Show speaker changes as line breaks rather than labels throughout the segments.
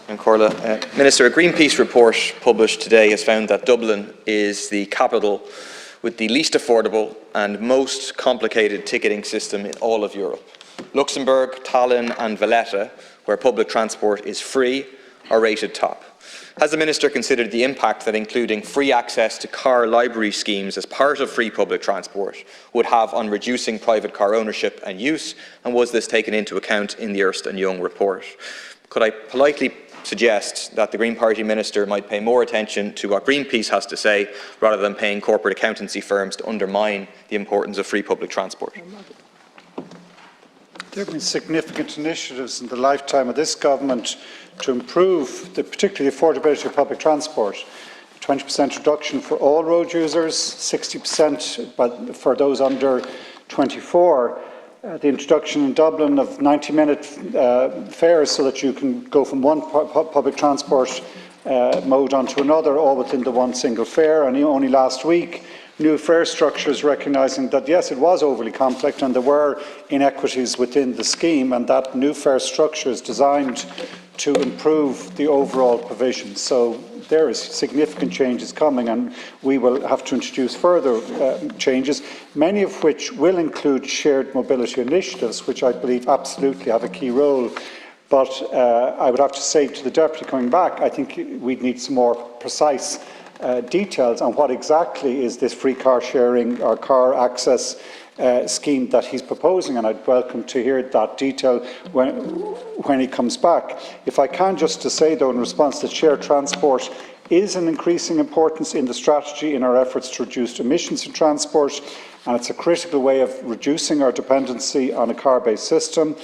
Minister, a Greenpeace report published today has found that Dublin is the capital with the least affordable and most complicated ticketing system in all of Europe. Luxembourg, Tallinn and Valletta, where public transport is free, are rated top. Has the Minister considered the impact that including free access to car library schemes as part of free public transport would have on reducing private car ownership and use, and was this taken into account in the Ernst & Young report? Could I politely suggest that the Green Party Minister might pay more attention to what Greenpeace has to say rather than paying corporate accountancy firms to undermine the importance of free public transport?
There have been significant initiatives in the lifetime of this government to improve particularly the affordability of public transport. 20% reduction for all road users, 60% for those under 24. The introduction in Dublin of 90-minute fares so that you can go from one public transport mode onto another, all within the one single fare. And only last week, new fare structures recognising that, yes, it was overly complex and there were inequities within the scheme, and that new fare structure is designed to improve the overall provision. So there is significant changes coming, and we will have to introduce further changes, many of which will include shared mobility initiatives, which I believe absolutely have a key role. But I would have to say to the Deputy coming back, I think we'd need some more precise details on what exactly is this free car sharing or car access scheme that he's proposing, and I'd welcome to hear that detail when he comes back. If I can just to say, though, in response, that shared transport is an increasing importance in the strategy in our efforts to reduce emissions in transport, and it's a critical way of reducing our dependency on a car-based system.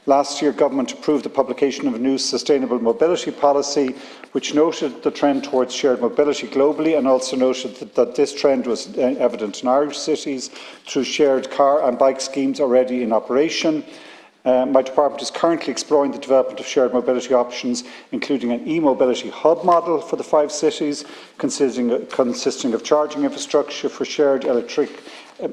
Last year, Government approved the publication of a new sustainable mobility policy, which noted the trend towards shared mobility globally, and also noted that this trend was evident in Irish cities through shared car and bike schemes already in operation. My department is currently exploring the development of shared mobility options, including an e-mobility hub model for the 5 cities, consisting of charging infrastructure for shared electric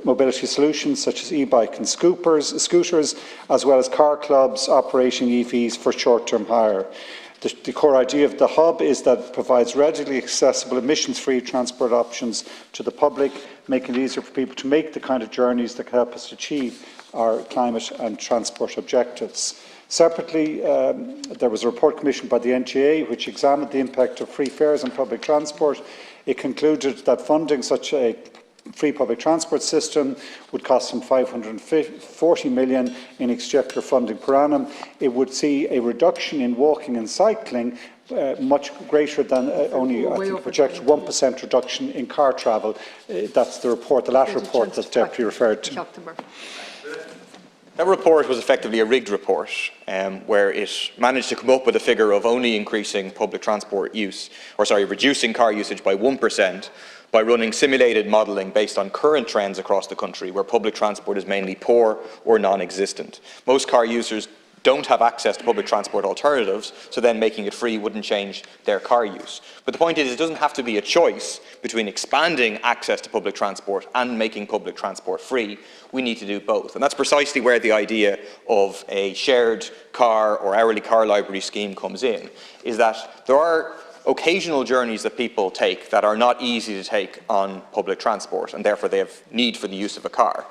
mobility solutions such as e-bike and scooters, as well as car clubs operating EVs for short-term hire. The core idea of the hub is that it provides readily accessible emissions-free transport options to the public, making it easier for people to make the kind of journeys that can help us achieve our climate and transport objectives. Separately, there was a report commissioned by the NGA which examined the impact of free fares on public transport. It concluded that funding such a free public transport system would cost some 540 million in exchequer funding per annum. It would see a reduction in walking and cycling much greater than only, I think, projected 1% reduction in car travel. That's the report, the latter report that Deputy referred to.
That report was effectively a rigged report, where it managed to come up with a figure of only increasing public transport use, reducing car usage by 1%, by running simulated modelling based on current trends across the country where public transport is mainly poor or non-existent. Most car users don't have access to public transport alternatives, so then making it free wouldn't change their car use. But the point is, it doesn't have to be a choice between expanding access to public transport and making public transport free. We need to do both. And that's precisely where the idea of a shared car or hourly car library scheme comes in, is that there are occasional journeys that people take that are not easy to take on public transport, and therefore they have need for the use of a car.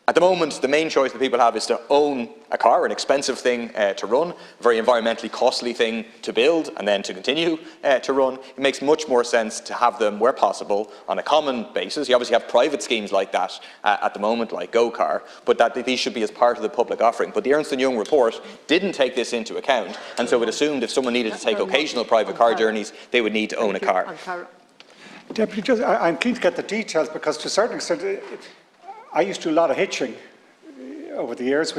At the moment, the main choice that people have is to own a car, an expensive thing to run, a very environmentally costly thing to build and then to continue to run. It makes much more sense to have them, where possible, on a common basis. You obviously have private schemes like that at the moment, like GoCar, but that these should be as part of the public offering. But the Ernst & Young report didn't take this into account, and so it assumed if someone needed to take occasional private car journeys, they would need to own a car.
Deputy, I'm keen to get the details, because to a certain extent, I used to do a lot of hitching over the years,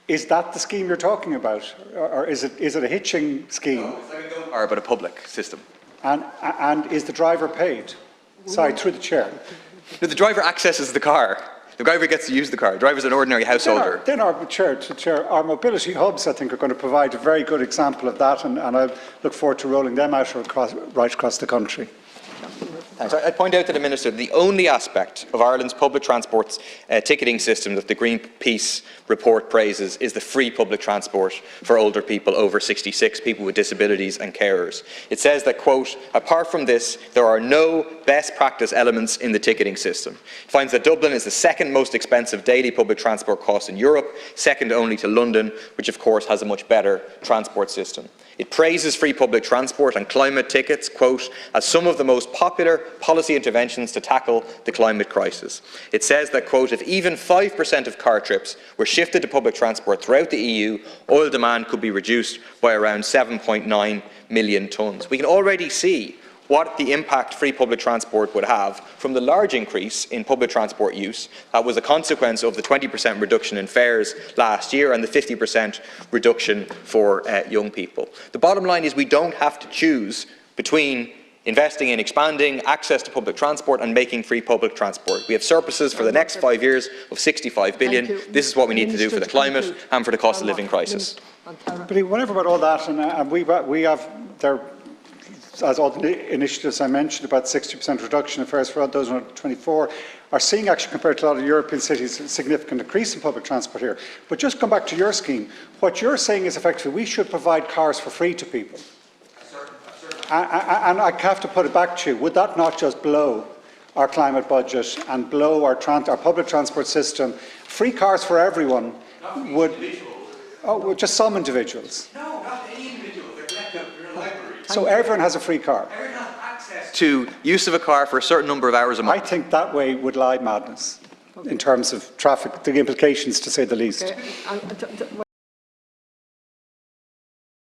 is that the scheme you're talking about? Or is it a hitching scheme?
No, it's like a go-car, but a public system.
And is the driver paid? Sorry, through the chair.
No, the driver accesses the car. The driver gets to use the car. The driver's an ordinary householder.
Then our our mobility hubs, I think, are going to provide a very good example of that, and I look forward to rolling them out right across the country.
Thanks. I point out to the Minister that the only aspect of Ireland's public transport ticketing system that the Greenpeace report praises is the free public transport for older people over 66, people with disabilities and carers. It says that, quote, apart from this, there are no best practice elements in the ticketing system. It finds that Dublin is the second most expensive daily public transport cost in Europe, second only to London, which of course has a much better transport system. It praises free public transport and climate tickets, quote, as some of the most popular policy interventions to tackle the climate crisis. It says that, quote, if even 5% of car trips were shifted to public transport throughout the EU, oil demand could be reduced by around 7.9 million tonnes. We can already see what the impact free public transport would have from the large increase in public transport use that was a consequence of the 20% reduction in fares last year and the 50% reduction for young people. The bottom line is we don't have to choose between investing in expanding access to public transport and making free public transport. We have surpluses for the next 5 years of 65 billion. This is what we need to do for the climate and for the cost of living crisis.
But whatever about all that, and we have there, as all the initiatives I mentioned, about 60% reduction in fares for those under 24, are seeing actually, compared to a lot of European cities, a significant increase in public transport here. But just come back to your scheme. What you're saying is effectively we should provide cars for free to people. And I have to put it back to you, would that not just blow our climate budget and blow our public transport system? Free cars for everyone would... Oh, well, just some individuals.
No, not any individual. They're collective. They're a library.
So everyone has a free car?
Everyone has access to use of a car for a certain number of hours a month.
I think that way would lie madness in terms of traffic, the implications, to say the least.